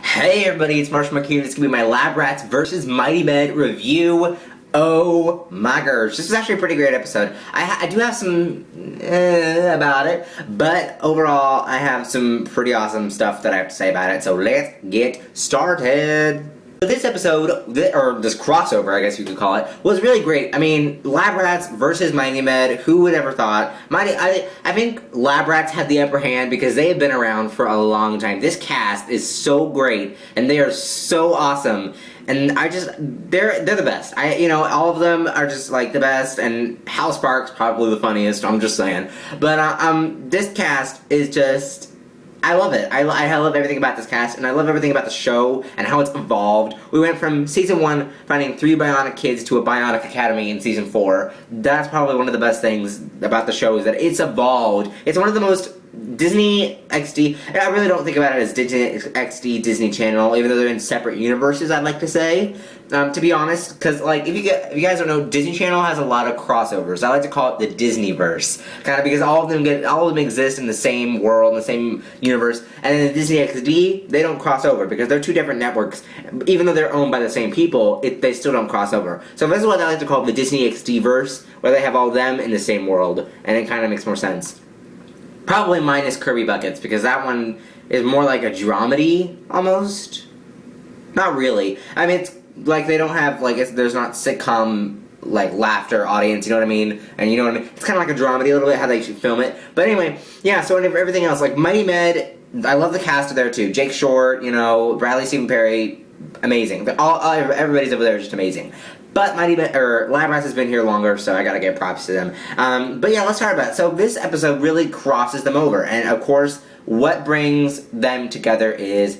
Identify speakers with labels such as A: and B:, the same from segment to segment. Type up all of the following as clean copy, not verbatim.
A: Hey everybody, it's Marshall McKeon. This is going to be my Lab Rats vs. Mighty Med review. Oh my gosh, this is actually a pretty great episode. I do have some about it, but overall I have some pretty awesome stuff that I have to say about it, so let's get started. This episode, or this crossover, I guess you could call it, was really great. I mean, Lab Rats versus Mighty Med, who would ever thought? I think Lab Rats had the upper hand because they have been around for a long time. This cast is so great, and they are so awesome. And they're the best. All of them are just like the best, and Hal Sparks probably the funniest. I'm just saying. But this cast is just, I love it. I love everything about this cast, and I love everything about the show and how it's evolved. We went from season 1 finding 3 bionic kids to a bionic academy in season 4. That's probably one of the best things about the show is that it's evolved. It's one of the most Disney XD, and I really don't think about it as Disney XD Disney Channel, even though they're in separate universes, I'd like to say, to be honest, because, like, if you guys don't know, Disney Channel has a lot of crossovers. I like to call it the Disneyverse, kind of, because all of them exist in the same world, in the same universe, and in the Disney XD, they don't cross over, because they're two different networks. Even though they're owned by the same people, they still don't cross over. So this is what I like to call the Disney XD-verse, where they have all of them in the same world, and it kind of makes more sense. Probably minus Kirby Buckets, because that one is more like a dramedy, almost. Not really. I mean, it's like they don't have, like, there's not sitcom, like, laughter audience, you know what I mean? And you know what I mean? It's kind of like a dramedy a little bit, how they should film it. But anyway, yeah, so everything else, like, Mighty Med, I love the cast there, too. Jake Short, Bradley Stephen Perry, amazing. Everybody's over there is just amazing. But Lab Rats has been here longer, so I gotta give props to them. But yeah, let's talk about it. So this episode really crosses them over, and of course, what brings them together is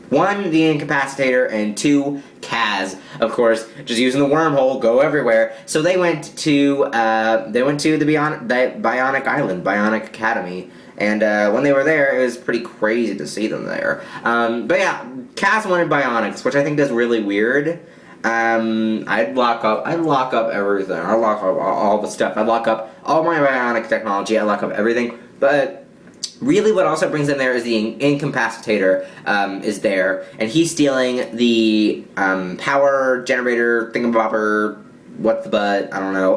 A: 1, the Incompacitator, and 2, Kaz. Of course, just using the wormhole, go everywhere. So they went to the Bionic Island, Bionic Academy. And when they were there, it was pretty crazy to see them there. But yeah, Kaz wanted bionics, which I think is really weird. I'd lock up everything. I'd lock up all the stuff. I'd lock up all my bionic technology. I'd lock up everything. But really what also brings them there is the Incompacitator is there. And he's stealing the power generator thingamabobber, what's the butt, I don't know,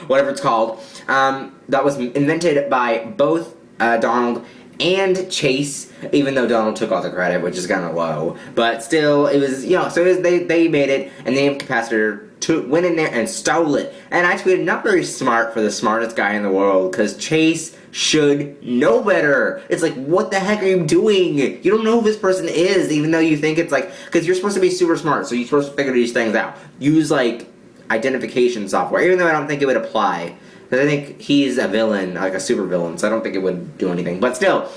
A: whatever it's called, that was invented by both Donald and Chase, even though Donald took all the credit, which is kind of low. But still, it was, they made it, and the Incapacitor went in there and stole it. And I tweeted, not very smart for the smartest guy in the world, because Chase should know better. It's like, what the heck are you doing? You don't know who this person is, even though you think it's like, because you're supposed to be super smart, so you're supposed to figure these things out. Use, like, identification software, even though I don't think it would apply. Because I think he's a villain, like a super villain, so I don't think it would do anything. But still,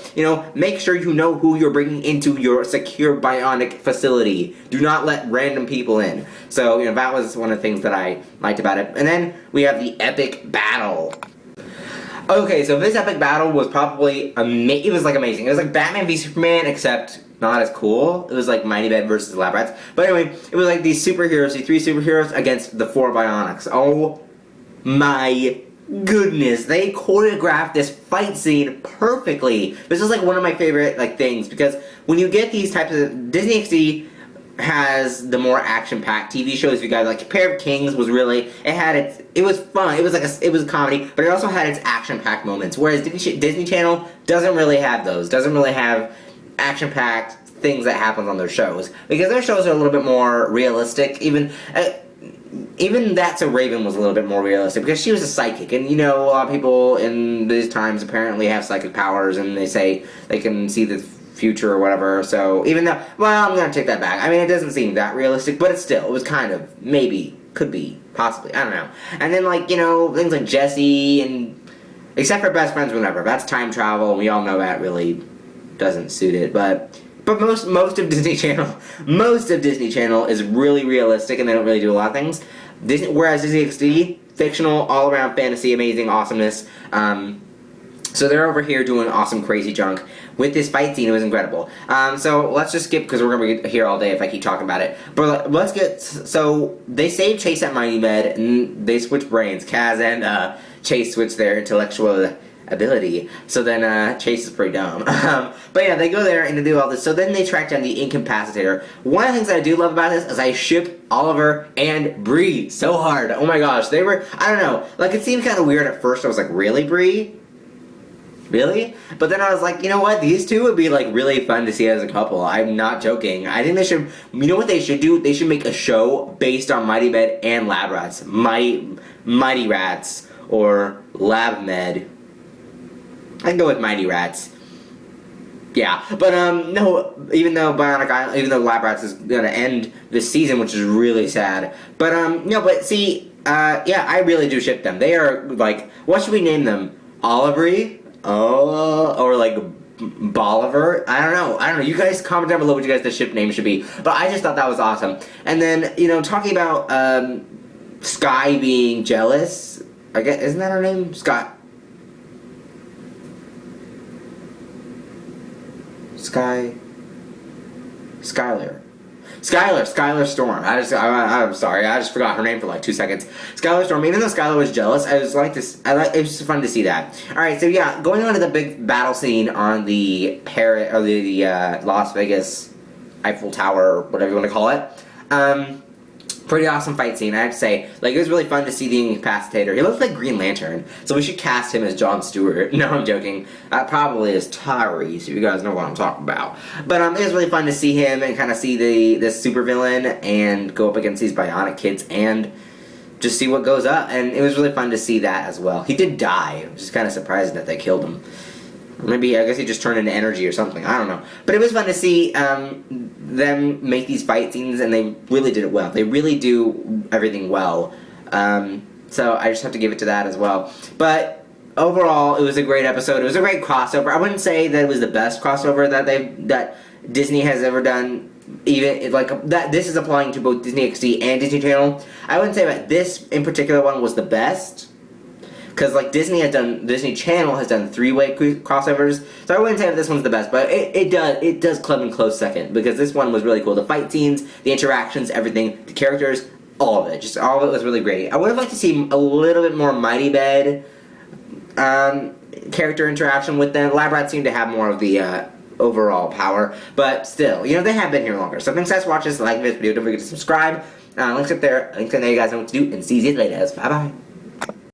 A: make sure you know who you're bringing into your secure bionic facility. Do not let random people in. So, that was one of the things that I liked about it. And then we have the epic battle. Okay, so this epic battle was probably amazing. It was, like, amazing. It was like Batman v Superman, except not as cool. It was like Mighty Med versus Lab Rats. But anyway, it was like these 3 superheroes against the 4 bionics. Oh my goodness, they choreographed this fight scene perfectly. This is like one of my favorite things, because when you get these types of Disney XD has the more action-packed TV shows. You guys like Pair of Kings was really, it was fun. It was a comedy, but it also had its action-packed moments. Whereas Disney Channel doesn't really have those. Doesn't really have action-packed things that happen on their shows, because their shows are a little bit more realistic. Even That's a Raven was a little bit more realistic, because she was a psychic, and a lot of people in these times apparently have psychic powers, and they say they can see the future or whatever, so even though, well, I'm gonna take that back. I mean, it doesn't seem that realistic, but it was kind of, maybe, could be, possibly, I don't know. And then, things like Jessie, and, except for Best Friends Whenever, that's time travel, and we all know that really doesn't suit it, but most of Disney Channel is really realistic, and they don't really do a lot of things. Whereas Disney XD, fictional, all around fantasy, amazing, awesomeness. So they're over here doing awesome, crazy junk. With this fight scene, it was incredible. So let's just skip, because we're gonna be here all day if I keep talking about it. But so they save Chase at Mighty Med, and they switch brains. Kaz and Chase switch their intellectual ability. So then Chase is pretty dumb. But yeah, they go there and they do all this. So then they track down the Incompacitator. One of the things that I do love about this is I ship Oliver and Bree so hard. Oh my gosh, they were, I don't know, like it seemed kind of weird at first. I was like, really, Bree? Really? But then I was like, you know what? These two would be like really fun to see as a couple. I'm not joking. I think they should, you know what they should do? They should make a show based on Mighty Med and Lab Rats. Mighty Rats or Lab Med. I can go with Mighty Rats. Yeah, but no, even though Lab Rats is gonna end this season, which is really sad. But no, but see, yeah, I really do ship them. They are like, what should we name them? Oliveri? Oh, or like Bolivar? I don't know. You guys comment down below what you guys the ship name should be. But I just thought that was awesome. And then, you know, talking about Sky being jealous. I guess, isn't that her name? Skylar. Skylar Storm. I'm sorry, I just forgot her name for like 2 seconds. Skylar Storm. Even though Skylar was jealous, it was fun to see that. All right, so yeah, going on to the big battle scene on the Las Vegas Eiffel Tower, or whatever you want to call it. Pretty awesome fight scene, I have to say. Like, it was really fun to see the Incompacitator. He looks like Green Lantern, so we should cast him as Jon Stewart. No, I'm joking. Probably as Tyrese, if you guys know what I'm talking about. But it was really fun to see him and kind of see this supervillain and go up against these bionic kids and just see what goes up. And it was really fun to see that as well. He did die, which is kind of surprising that they killed him. Maybe, I guess he just turned into energy or something. I don't know. But it was fun to see them make these fight scenes, and they really did it well. They really do everything well. So I just have to give it to that as well. But overall, it was a great episode. It was a great crossover. I wouldn't say that it was the best crossover that Disney has ever done. Even like that, this is applying to both Disney XD and Disney Channel. I wouldn't say that this in particular one was the best. Because like Disney Channel has done 3-way crossovers, so I wouldn't say that this one's the best, but it does club in close second, because this one was really cool. The fight scenes, the interactions, everything, the characters, all of it was really great. I would have liked to see a little bit more Mighty Med character interaction with them. Lab Rats seem to have more of the overall power, but still, you know, they have been here longer. So thanks guys for watching. Like this video, don't forget to subscribe. Links up there. Links in there, you guys know what to do, and see you later. Bye bye.